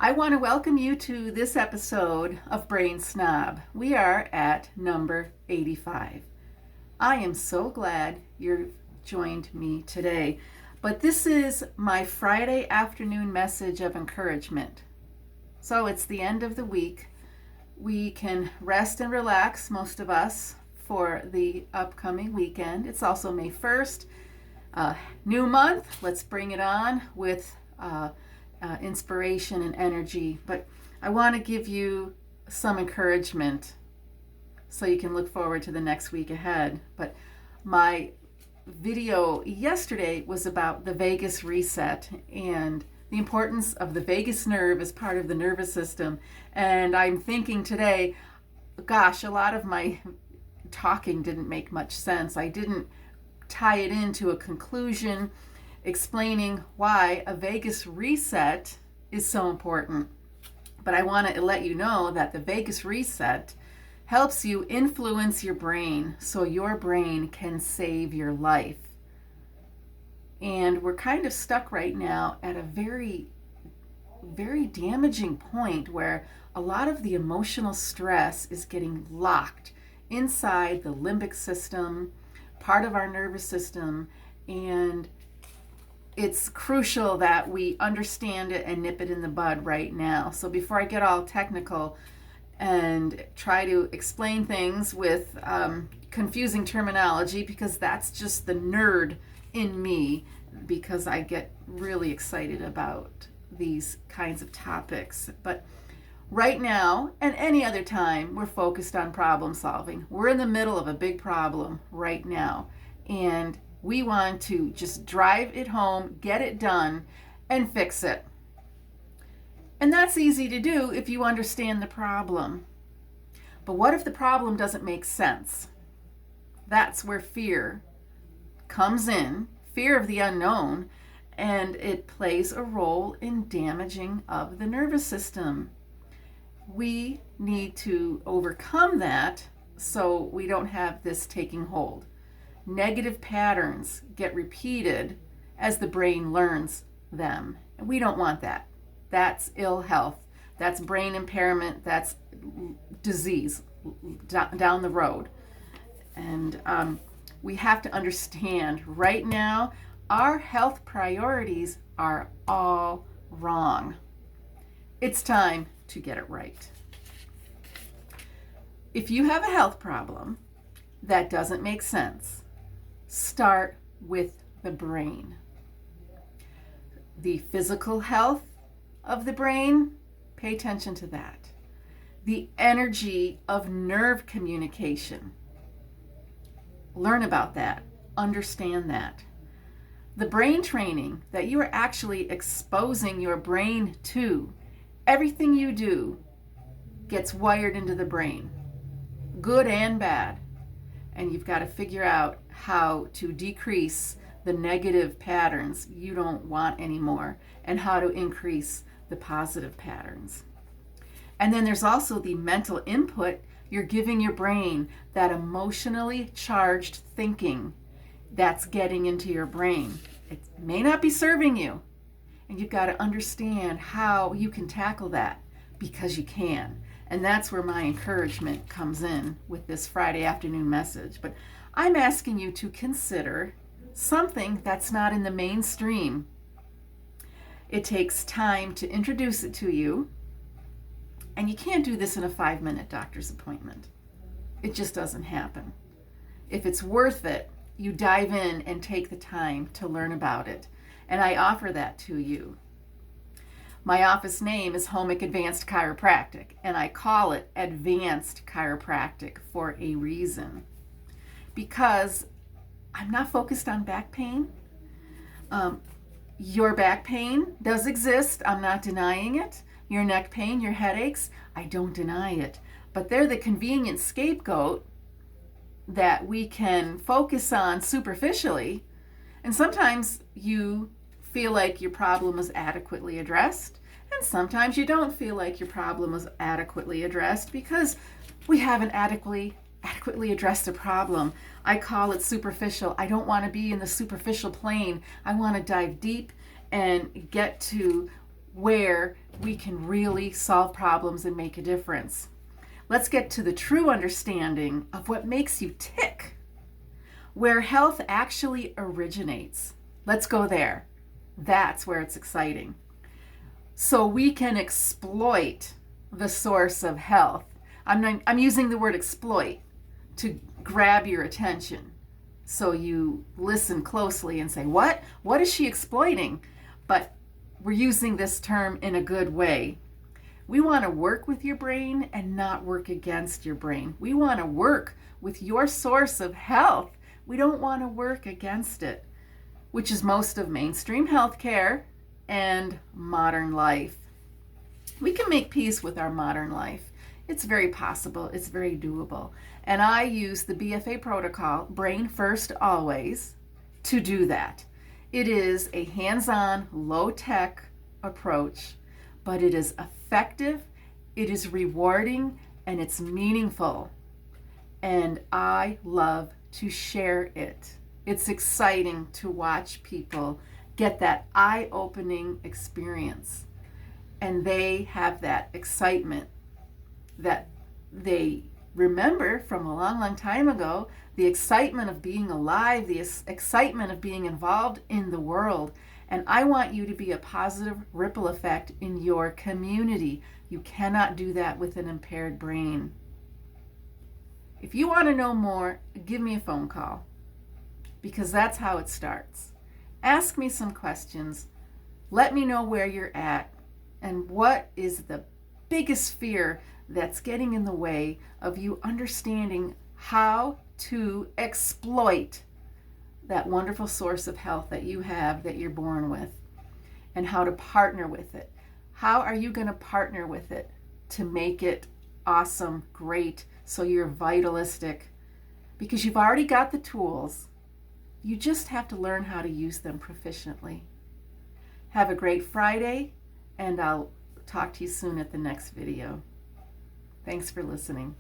I want to welcome you to this episode of Brain Snob. We are at number 85. I am so glad you've joined me today, but this is my Friday afternoon message of encouragement. So it's the end of the week. We can rest and relax, most of us, for the upcoming weekend. It's also May 1st. New month, let's bring it on with inspiration and energy. But I want to give you some encouragement so you can look forward to the next week ahead. But my video yesterday was about the vagus reset and the importance of the vagus nerve as part of the nervous system. And I'm thinking today, gosh, a lot of my talking didn't make much sense. I didn't tie it into a conclusion explaining why a vagus reset is so important. But I want to let you know that the vagus reset helps you influence your brain so your brain can save your life. And we're kind of stuck right now at a very, very damaging point where a lot of the emotional stress is getting locked inside the limbic system, part of our nervous system, and it's crucial that we understand it and nip it in the bud right now. So before I get all technical and try to explain things with confusing terminology, because that's just the nerd in me, because I get really excited about these kinds of topics. But right now, and any other time, we're focused on problem solving. We're in the middle of a big problem right now, and we want to just drive it home, get it done, and fix it. And that's easy to do if you understand the problem. But what if the problem doesn't make sense? That's where fear comes in, fear of the unknown, and it plays a role in damaging of the nervous system. We need to overcome that so we don't have this taking hold. Negative patterns get repeated as the brain learns them. And we don't want that. That's ill health. That's brain impairment. That's disease down the road. And we have to understand right now our health priorities are all wrong. It's time to get it right. If you have a health problem that doesn't make sense, start with the brain. The physical health of the brain, pay attention to that. The energy of nerve communication, learn about that, understand that. The brain training that you are actually exposing your brain to, everything you do gets wired into the brain, good and bad. And you've got to figure out how to decrease the negative patterns you don't want anymore and how to increase the positive patterns. And then there's also the mental input you're giving your brain, that emotionally charged thinking that's getting into your brain. It may not be serving you, and you've got to understand how you can tackle that, because you can. And that's where my encouragement comes in with this Friday afternoon message. But I'm asking you to consider something that's not in the mainstream. It takes time to introduce it to you, and you can't do this in a 5-minute doctor's appointment. It just doesn't happen. If it's worth it, you dive in and take the time to learn about it. And I offer that to you. My office name is Homic Advanced Chiropractic, and I call it Advanced Chiropractic for a reason. Because I'm not focused on back pain. Your back pain does exist. I'm not denying it. Your neck pain, your headaches, I don't deny it. But they're the convenient scapegoat that we can focus on superficially. And sometimes you feel like your problem was adequately addressed, and sometimes you don't feel like your problem was adequately addressed because we haven't adequately addressed a problem. I call it superficial. I don't want to be in the superficial plane. I want to dive deep and get to where we can really solve problems and make a difference. Let's get to the true understanding of what makes you tick, where health actually originates. Let's go there. That's where it's exciting. So we can exploit the source of health. I'm using the word exploit to grab your attention. So you listen closely and say, what? What is she exploiting? But we're using this term in a good way. We want to work with your brain and not work against your brain. We want to work with your source of health. We don't want to work against it, which is most of mainstream healthcare and modern life. We can make peace with our modern life. It's very possible. It's very doable. And I use the BFA protocol, Brain First Always, to do that. It is a hands-on, low-tech approach, but it is effective, it is rewarding, and it's meaningful. And I love to share it. It's exciting to watch people get that eye-opening experience. And they have that excitement that they remember from a long, long time ago, the excitement of being alive, the excitement of being involved in the world. And I want you to be a positive ripple effect in your community. You cannot do that with an impaired brain. If you want to know more, give me a phone call, because that's how it starts. Ask me some questions. Let me know where you're at and what is the biggest fear that's getting in the way of you understanding how to exploit that wonderful source of health that you have, that you're born with, and how to partner with it. How are you going to partner with it to make it awesome, great, so you're vitalistic? Because you've already got the tools. You just have to learn how to use them proficiently. Have a great Friday, and I'll talk to you soon at the next video. Thanks for listening.